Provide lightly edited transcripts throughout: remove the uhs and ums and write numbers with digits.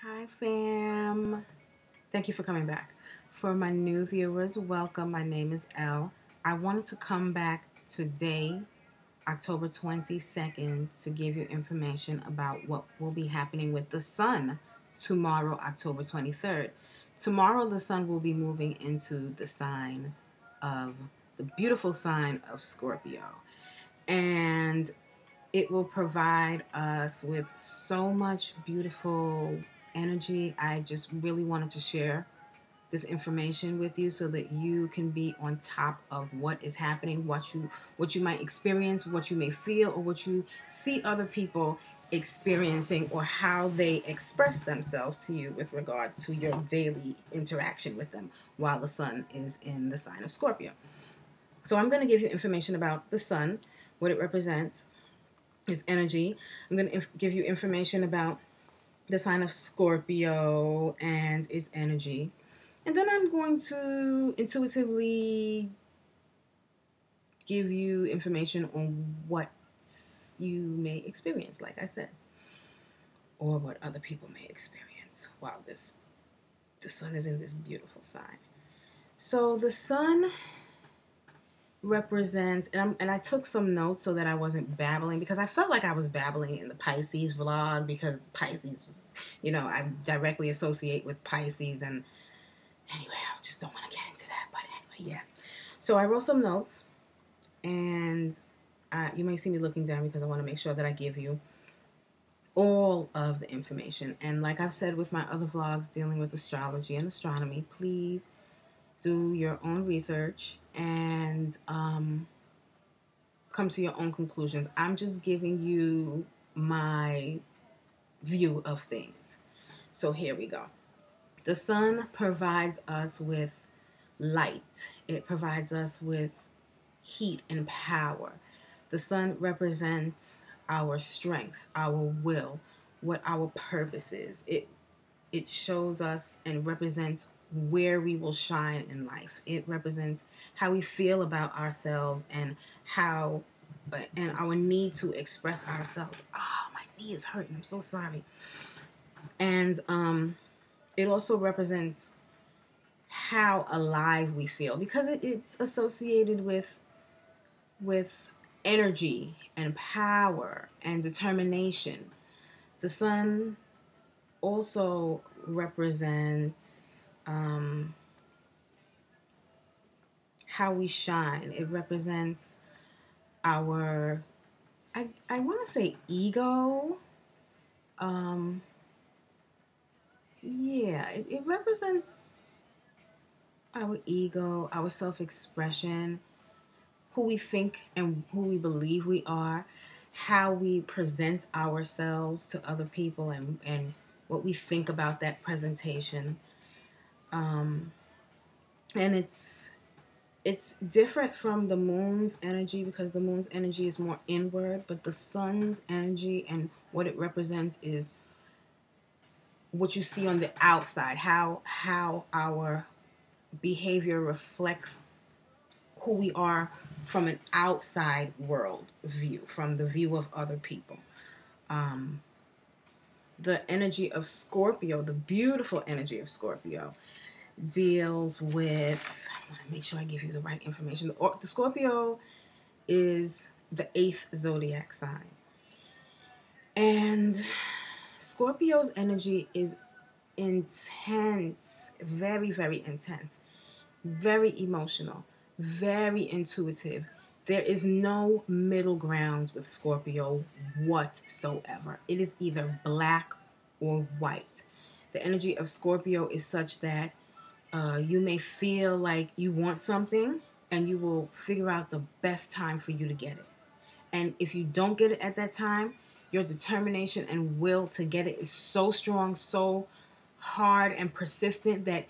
Hi, fam. Thank you for coming back. For my new viewers, welcome. My name is Elle. I wanted to come back today, October 22nd, to give you information about what will be happening with the sun tomorrow, October 23rd. Tomorrow, the sun will be moving into the sign of the beautiful sign of Scorpio. And it will provide us with so much beautiful energy. I just really wanted to share this information with you so that you can be on top of what is happening, what you might experience, what you may feel, or what you see other people experiencing, or how they express themselves to you with regard to your daily interaction with them while the sun is in the sign of Scorpio. So I'm going to give you information about the sun, what it represents, his energy. I'm going to give you information about the sign of Scorpio and its energy. And then I'm going to intuitively give you information on what you may experience, like I said, or what other people may experience while the sun is in this beautiful sign. So the sun represents, and I took some notes so that I wasn't babbling, because I felt like I was babbling in the Pisces vlog, because Pisces was, I directly associate with Pisces, and anyway, I just don't want to get into that, but anyway, yeah. So I wrote some notes, and you may see me looking down because I want to make sure that I give you all of the information. And like I've said with my other vlogs dealing with astrology and astronomy, please do your own research and come to your own conclusions. I'm just giving you my view of things. So here we go. The sun provides us with light. It provides us with heat and power. The sun represents our strength, our will, what our purpose is. It shows us and represents where we will shine in life. It represents how we feel about ourselves and our need to express ourselves. Oh, my knee is hurting. I'm so sorry. And it also represents how alive we feel, because it's associated with energy and power and determination. The sun also represents how we shine. It represents our, I want to say ego. It represents our ego, our self-expression, who we think and who we believe we are, how we present ourselves to other people, and what we think about that presentation. And it's different from the moon's energy, because the moon's energy is more inward, but the sun's energy and what it represents is what you see on the outside, how our behavior reflects who we are from an outside world view, from the view of other people. The energy of Scorpio, the beautiful energy of Scorpio, deals with, I want to make sure I give you the right information. The Scorpio is the 8th zodiac sign. And Scorpio's energy is intense, very, very intense, very emotional, very intuitive. There is no middle ground with Scorpio whatsoever. It is either black or white. The energy of Scorpio is such that you may feel like you want something, and you will figure out the best time for you to get it. And if you don't get it at that time, your determination and will to get it is so strong, so hard and persistent, that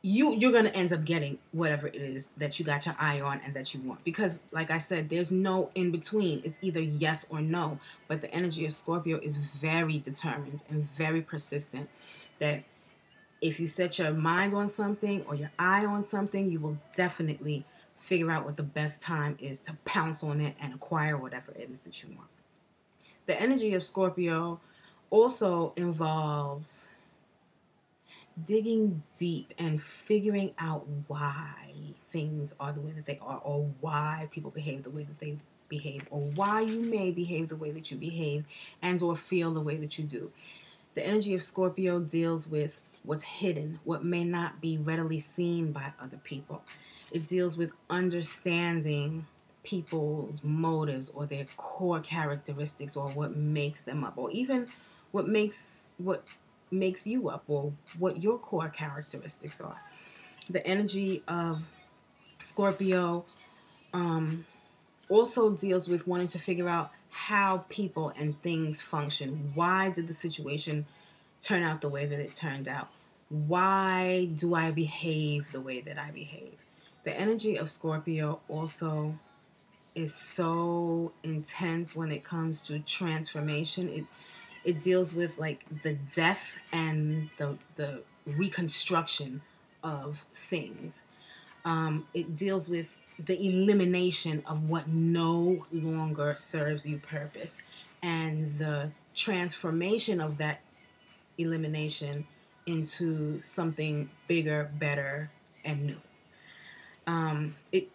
you're going to end up getting whatever it is that you got your eye on and that you want. Because, like I said, there's no in between. It's either yes or no. But the energy of Scorpio is very determined and very persistent, that if you set your mind on something or your eye on something, you will definitely figure out what the best time is to pounce on it and acquire whatever it is that you want. The energy of Scorpio also involves digging deep and figuring out why things are the way that they are, or why people behave the way that they behave, or why you may behave the way that you behave and or feel the way that you do. The energy of Scorpio deals with what's hidden, what may not be readily seen by other people. It deals with understanding people's motives or their core characteristics, or what makes them up, or even what makes you up, or what your core characteristics are. The energy of Scorpio also deals with wanting to figure out how people and things function. Why did the situation turn out the way that it turned out? Why do I behave the way that I behave? The energy of Scorpio also is so intense when it comes to transformation. It deals with like the death and the reconstruction of things. It deals with the elimination of what no longer serves you purpose, and the transformation of that elimination into something bigger, better, and new.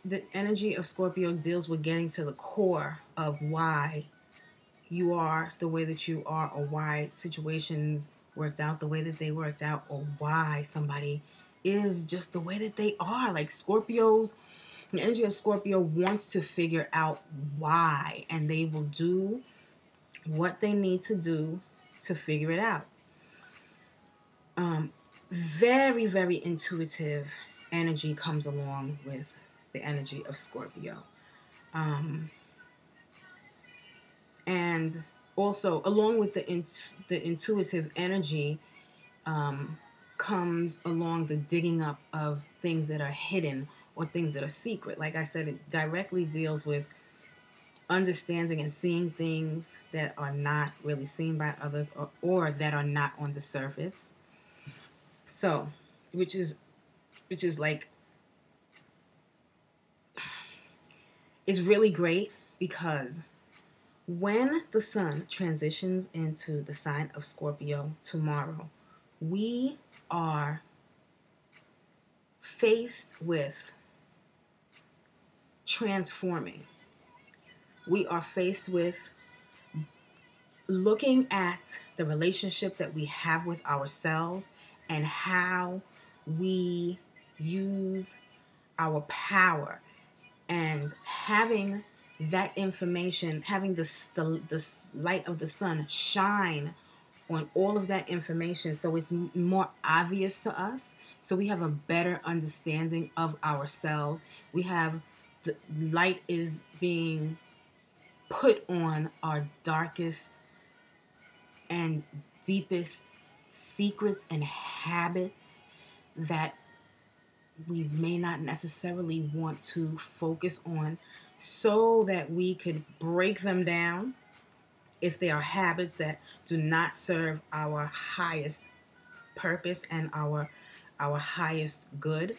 The energy of Scorpio deals with getting to the core of why you are the way that you are, or why situations worked out the way that they worked out, or why somebody is just the way that they are. Like the energy of Scorpio wants to figure out why, and they will do what they need to do to figure it out. Very, very intuitive energy comes along with the energy of Scorpio. And also, along with the intuitive energy, comes along the digging up of things that are hidden or things that are secret. Like I said, it directly deals with understanding and seeing things that are not really seen by others, or that are not on the surface. So, which is like, it's really great because when the sun transitions into the sign of Scorpio tomorrow, we are faced with transforming. We are faced with looking at the relationship that we have with ourselves and how we use our power, and having that information, having the light of the sun shine on all of that information, so it's more obvious to us, so we have a better understanding of ourselves. We have the light is being put on our darkest and deepest secrets and habits that we may not necessarily want to focus on, so that we could break them down if they are habits that do not serve our highest purpose and our highest good.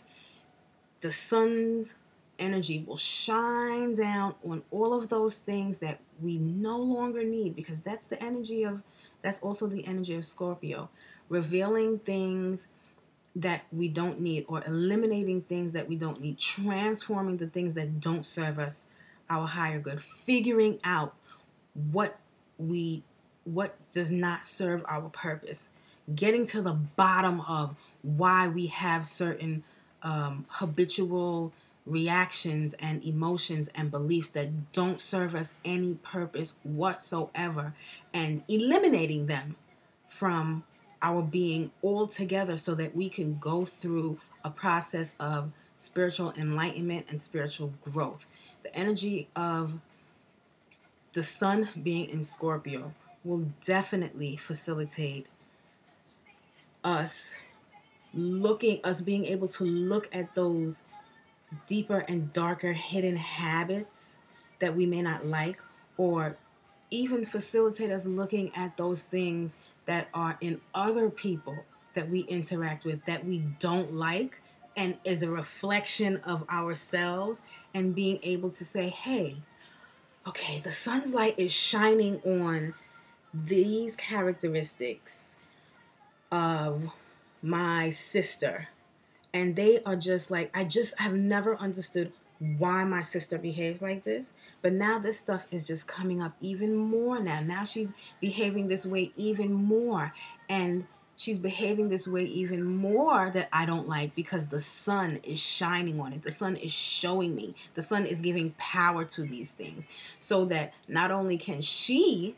The sun's energy will shine down on all of those things that we no longer need, because that's also the energy of Scorpio, revealing things that we don't need, or eliminating things that we don't need, transforming the things that don't serve us our higher good, figuring out what does not serve our purpose, getting to the bottom of why we have certain habitual reactions and emotions and beliefs that don't serve us any purpose whatsoever, and eliminating them from our being altogether, so that we can go through a process of spiritual enlightenment and spiritual growth. The energy of the sun being in Scorpio will definitely facilitate us being able to look at those deeper and darker hidden habits that we may not like, or even facilitate us looking at those things that are in other people that we interact with that we don't like, and is a reflection of ourselves, and being able to say, hey, okay, the sun's light is shining on these characteristics of my sister. And they are just like, I have never understood why my sister behaves like this. But now this stuff is just coming up even more now. Now she's behaving this way even more. And she's behaving this way even more that I don't like, because the sun is shining on it. The sun is showing me. The sun is giving power to these things, so that not only can she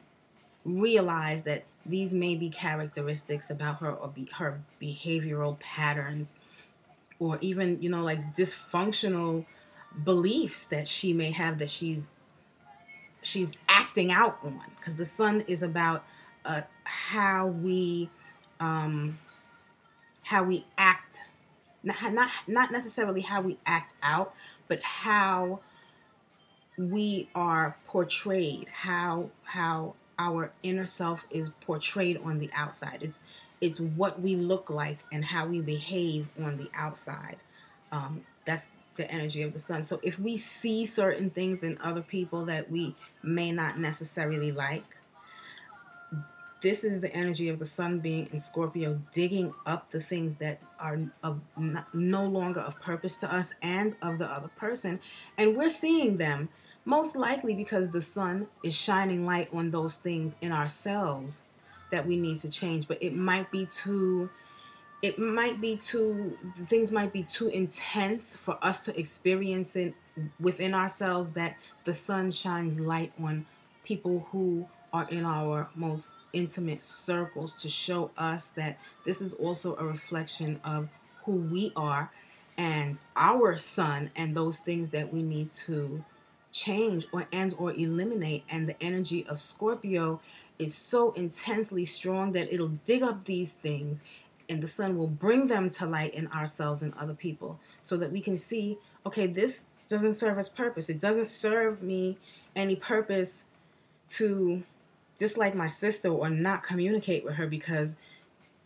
realize that these may be characteristics about her, or her behavioral patterns, or even, like dysfunctional beliefs that she may have, that she's acting out on, because the sun is about how we act, not necessarily how we act out, but how we are portrayed, how our inner self is portrayed on the outside. It's what we look like and how we behave on the outside. That's the energy of the sun. So if we see certain things in other people that we may not necessarily like, this is the energy of the sun being in Scorpio, digging up the things that are no longer of purpose to us and of the other person. And we're seeing them most likely because the sun is shining light on those things in ourselves that we need to change. But things might be too intense for us to experience it within ourselves, that the sun shines light on people who are in our most intimate circles, to show us that this is also a reflection of who we are and our sun, and those things that we need to change or eliminate. And the energy of Scorpio is so intensely strong that it'll dig up these things, and the sun will bring them to light in ourselves and other people, so that we can see, okay, this doesn't serve its purpose. It doesn't serve me any purpose to dislike my sister or not communicate with her because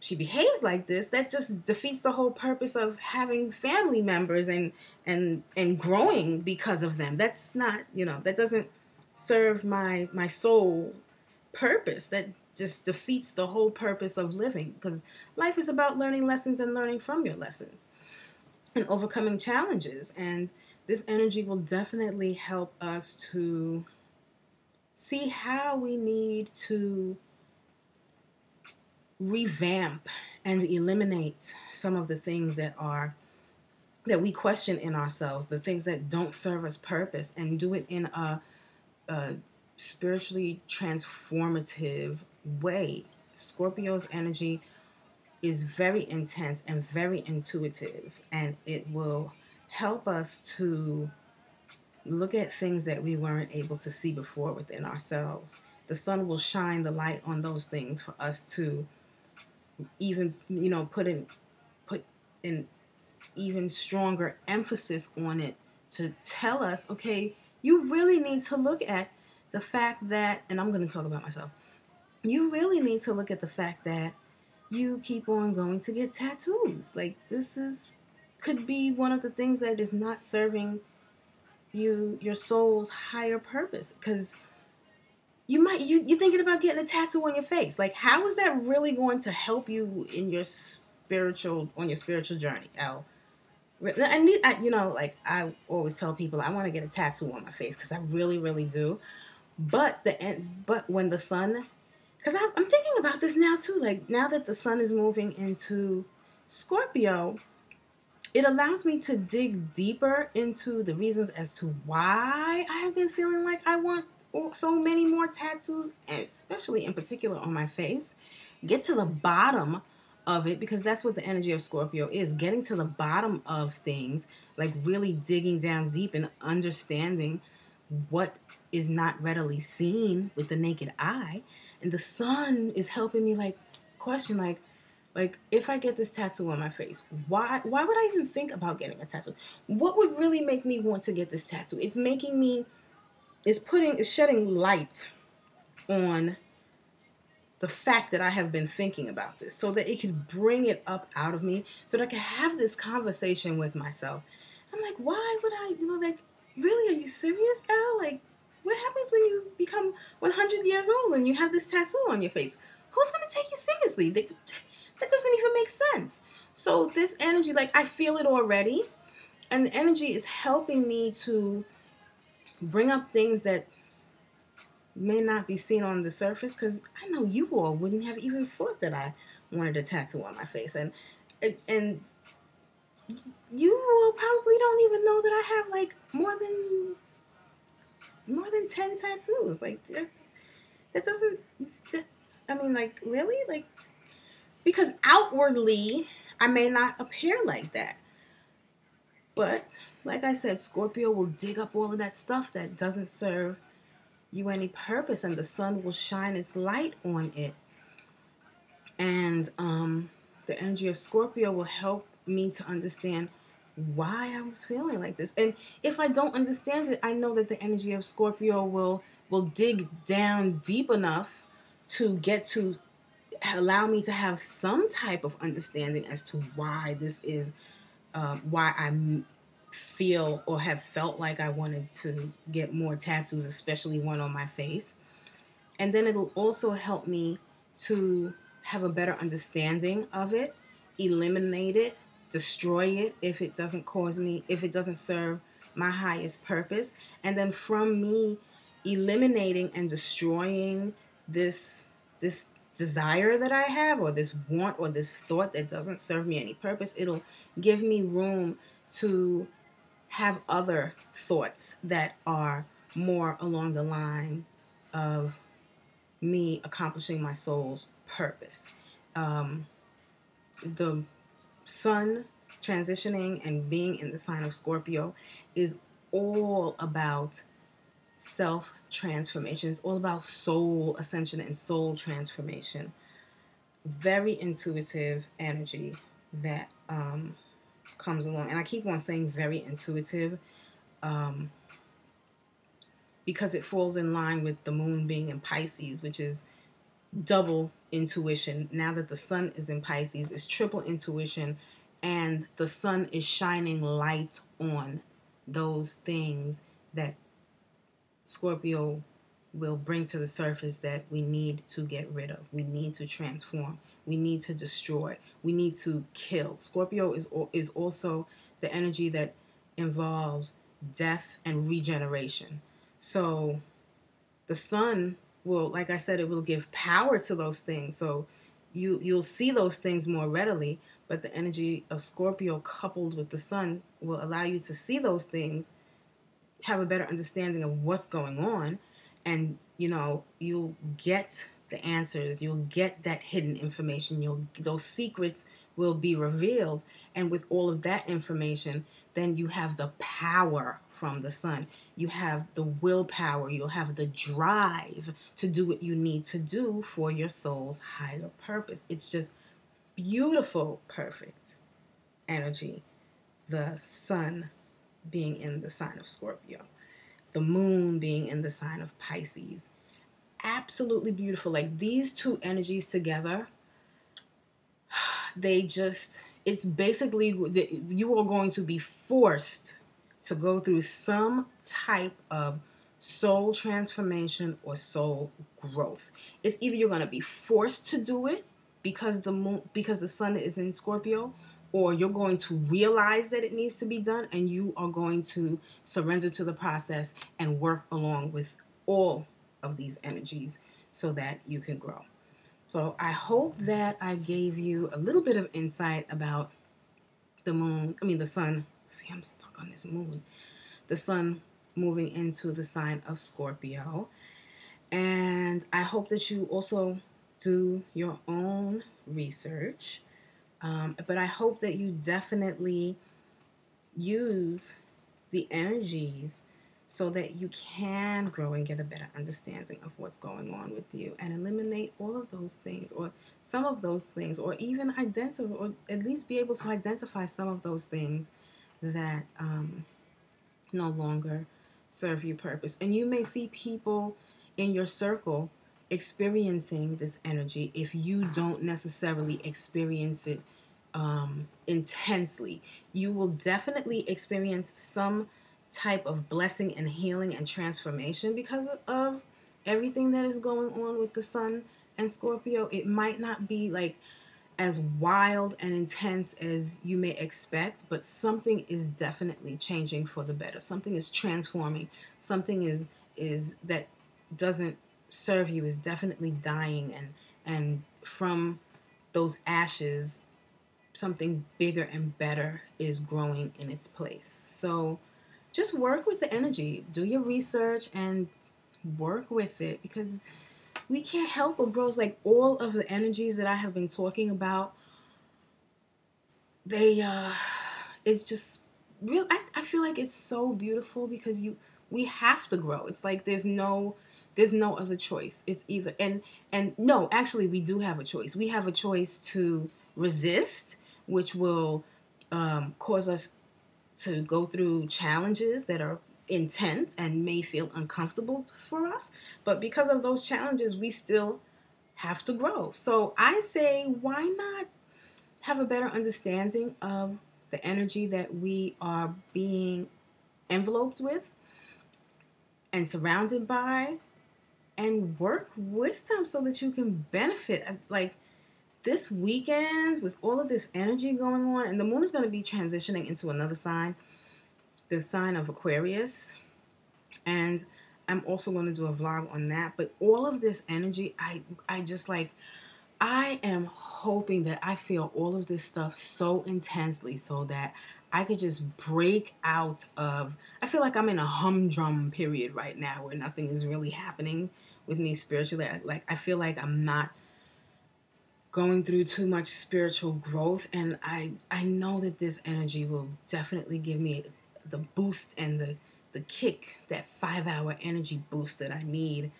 she behaves like this. That just defeats the whole purpose of having family members and growing because of them. That's not, that doesn't serve my soul purpose. That just defeats the whole purpose of living, because life is about learning lessons and learning from your lessons and overcoming challenges. And this energy will definitely help us to see how we need to revamp and eliminate some of the things that we question in ourselves, the things that don't serve us purpose, and do it in a spiritually transformative way. Scorpio's energy is very intense and very intuitive, and it will help us to look at things that we weren't able to see before within ourselves. The sun will shine the light on those things for us to even, put in even stronger emphasis on it, to tell us, okay, you really need to look at the fact that, and I'm going to talk about myself, you really need to look at the fact that you keep on going to get tattoos. Like, could be one of the things that is not serving your soul's higher purpose, because you're thinking about getting a tattoo on your face. Like, how is that really going to help you in your spiritual journey, Elle? I always tell people I want to get a tattoo on my face, because I really, really do. But when the sun, because I'm thinking about this now too. Like, now that the sun is moving into Scorpio, it allows me to dig deeper into the reasons as to why I have been feeling like I want so many more tattoos, and especially in particular on my face. Get to the bottom of it, because that's what the energy of Scorpio is, getting to the bottom of things, like really digging down deep and understanding what is not readily seen with the naked eye. And the sun is helping me question if I get this tattoo on my face, why would I even think about getting a tattoo? What would really make me want to get this tattoo? It's shedding light on the fact that I have been thinking about this, so that it could bring it up out of me, so that I can have this conversation with myself. I'm like, why would I, really, are you serious, Al? Like, what happens when you become 100 years old and you have this tattoo on your face? Who's going to take you seriously? That doesn't even make sense. So this energy, like I feel it already, and the energy is helping me to bring up things that may not be seen on the surface, because I know you all wouldn't have even thought that I wanted a tattoo on my face, and you all probably don't even know that I have like more than 10 tattoos. Like that doesn't that, I mean, like, really? Like, because outwardly I may not appear like that, but like I said, Scorpio will dig up all of that stuff that doesn't serve you any purpose, and the sun will shine its light on it. And the energy of Scorpio will help me to understand why I was feeling like this. And if I don't understand it, I know that the energy of Scorpio will dig down deep enough to get to allow me to have some type of understanding as to why this is, why I feel or have felt like I wanted to get more tattoos, especially one on my face. And then it'll also help me to have a better understanding of it, eliminate it, destroy it if it doesn't if it doesn't serve my highest purpose. And then from me eliminating and destroying this desire that I have, or this want, or this thought that doesn't serve me any purpose, it'll give me room to have other thoughts that are more along the line of me accomplishing my soul's purpose. The sun transitioning and being in the sign of Scorpio is all about self transformation. It's all about soul ascension and soul transformation. Very intuitive energy that comes along. And I keep on saying very intuitive because it falls in line with the moon being in Pisces, which is double intuition. Now that the sun is in Pisces, it's triple intuition, and the sun is shining light on those things that Scorpio will bring to the surface that we need to get rid of. We need to transform. We need to destroy. We need to kill. Scorpio is also the energy that involves death and regeneration. So the sun will, like I said, it will give power to those things. So you'll see those things more readily, but the energy of Scorpio coupled with the sun will allow you to see those things, have a better understanding of what's going on, and you'll get the answers. You'll get that hidden information. Those secrets will be revealed, and with all of that information, then you have the power from the sun. You have the willpower. You'll have the drive to do what you need to do for your soul's higher purpose. It's just beautiful, perfect energy. The sun being in the sign of Scorpio, the moon being in the sign of Pisces. Absolutely beautiful. Like, these two energies together, it's basically, you are going to be forced to go through some type of soul transformation or soul growth. It's either you're going to be forced to do it because the sun is in Scorpio, or you're going to realize that it needs to be done, and you are going to surrender to the process and work along with all of these energies so that you can grow. So I hope that I gave you a little bit of insight about the sun. See, I'm stuck on this moon. The sun moving into the sign of Scorpio. And I hope that you also do your own research. But I hope that you definitely use the energies so that you can grow and get a better understanding of what's going on with you, and eliminate all of those things, or some of those things, or even identify, or at least be able to identify some of those things that no longer serve your purpose. And you may see people in your circle experiencing this energy if you don't necessarily experience it intensely. You will definitely experience some type of blessing and healing and transformation because of everything that is going on with the sun and Scorpio. It might not be like as wild and intense as you may expect, but something is definitely changing for the better. Something is transforming. Something is that doesn't serve you is definitely dying, and from those ashes something bigger and better is growing in its place. So just work with the energy, do your research and work with it, because we can't help but bros, like all of the energies that I have been talking about, they it's just real. I feel like it's so beautiful because we have to grow. It's like there's no other choice. It's either and no, actually we do have a choice. We have a choice to resist, which will cause us to go through challenges that are intense and may feel uncomfortable for us, but because of those challenges we still have to grow. So I say, why not have a better understanding of the energy that we are being enveloped with and surrounded by, and work with them so that you can benefit. Like this weekend, with all of this energy going on, and the moon is going to be transitioning into another sign, the sign of Aquarius. And I'm also going to do a vlog on that. But all of this energy, I just like, I am hoping that I feel all of this stuff so intensely so that I could just break out of, I feel like I'm in a humdrum period right now where nothing is really happening with me spiritually. Like I feel like I'm not going through too much spiritual growth, and I know that this energy will definitely give me the boost and the kick, that 5 hour energy boost that I need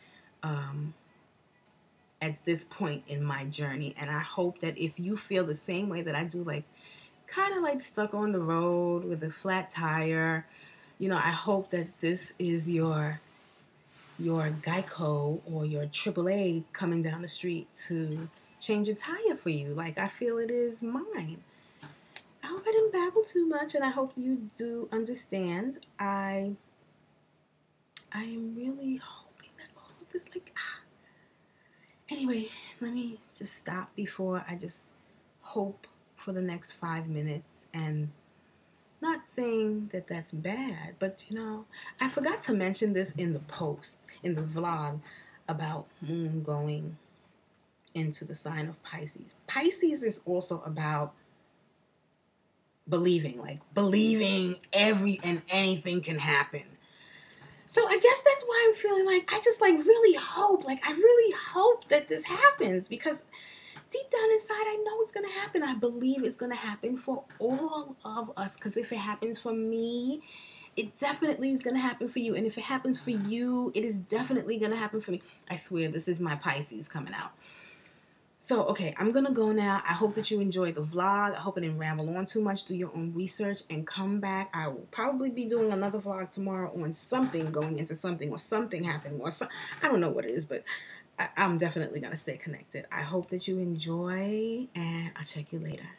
at this point in my journey. And I hope that if you feel the same way that I do, like kind of like stuck on the road with a flat tire, you know, I hope that this is your Geico or your AAA coming down the street to change a tire for you, like I feel it is mine. I hope I didn't babble too much, and I hope you do understand. I am really hoping that all of this, like, anyway, let me just stop before I just hope for the next 5 minutes. And not saying that that's bad, but you know, I forgot to mention this in the post, in the vlog, about moon going into the sign of Pisces. Pisces is also about believing, like believing every and anything can happen. So I guess that's why I'm feeling like I just like really hope, like I really hope that this happens, because deep down inside I know it's going to happen. I believe it's going to happen for all of us, because if it happens for me, it definitely is going to happen for you. And if it happens for you, it is definitely going to happen for me. I swear, this is my Pisces coming out. So, okay, I'm going to go now. I hope that you enjoyed the vlog. I hope I didn't ramble on too much. Do your own research and come back. I will probably be doing another vlog tomorrow on something going into something, or something happening, or I don't know what it is, but I'm definitely going to stay connected. I hope that you enjoy, and I'll check you later.